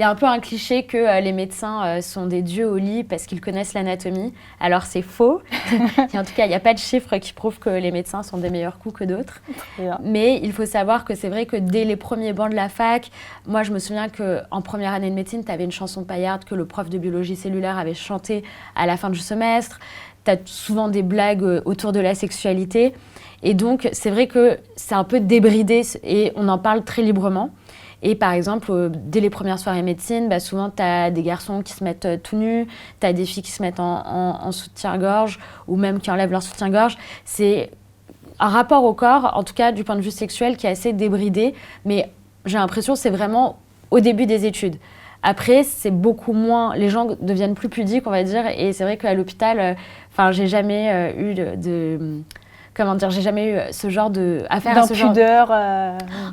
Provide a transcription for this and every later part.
y a un peu un cliché que les médecins sont des dieux au lit parce qu'ils connaissent l'anatomie. Alors c'est faux. En tout cas, il n'y a pas de chiffres qui prouvent que les médecins sont des meilleurs coups que d'autres. Mais il faut savoir que c'est vrai que dès les premiers bancs de la fac, moi je me souviens qu'en première année de médecine, tu avais une chanson paillarde que le prof de biologie cellulaire avait chantée à la fin du semestre. Tu as souvent des blagues autour de la sexualité. Et donc, c'est vrai que c'est un peu débridé et on en parle très librement. Et par exemple, dès les premières soirées médecine, souvent, tu as des garçons qui se mettent tout nus, tu as des filles qui se mettent en soutien-gorge ou même qui enlèvent leur soutien-gorge. C'est un rapport au corps, en tout cas du point de vue sexuel, qui est assez débridé. Mais j'ai l'impression que c'est vraiment au début des études. Après, c'est beaucoup moins... Les gens deviennent plus pudiques, on va dire. Et c'est vrai qu'à l'hôpital, j'ai jamais eu comment dire, j'ai jamais eu ce genre de affaire à ce genre. D'impudeur.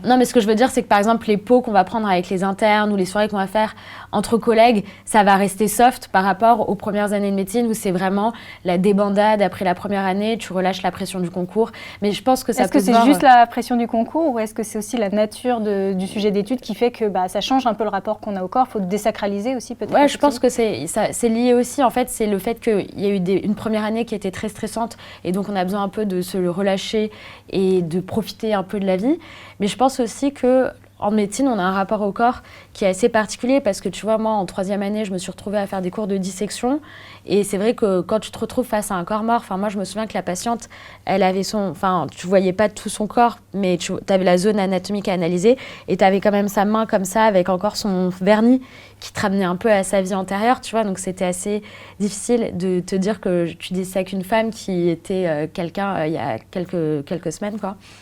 Non, mais ce que je veux dire, c'est que par exemple, les pots qu'on va prendre avec les internes ou les soirées qu'on va faire entre collègues, ça va rester soft par rapport aux premières années de médecine où c'est vraiment la débandade après la première année, tu relâches la pression du concours. Mais je pense que ça peut se voir... Est-ce que c'est juste la pression du concours ou est-ce que c'est aussi la nature du sujet d'étude qui fait que ça change un peu le rapport qu'on a au corps? Il faut désacraliser aussi peut-être. Ouais, je pense que c'est lié aussi. En fait, c'est le fait qu'il y a eu une première année qui était très stressante et donc on a besoin un peu de se le relâcher et de profiter un peu de la vie. Mais je pense aussi qu'en médecine, on a un rapport au corps qui est assez particulier parce que tu vois, moi, en troisième année, je me suis retrouvée à faire des cours de dissection. Et c'est vrai que quand tu te retrouves face à un corps mort, moi, je me souviens que la patiente, elle avait tu voyais pas tout son corps, mais tu avais la zone anatomique à analyser et tu avais quand même sa main comme ça avec encore son vernis qui te ramenait un peu à sa vie antérieure, tu vois. Donc, c'était assez difficile de te dire que tu dissèques une femme qui était quelqu'un il y a quelques semaines, quoi.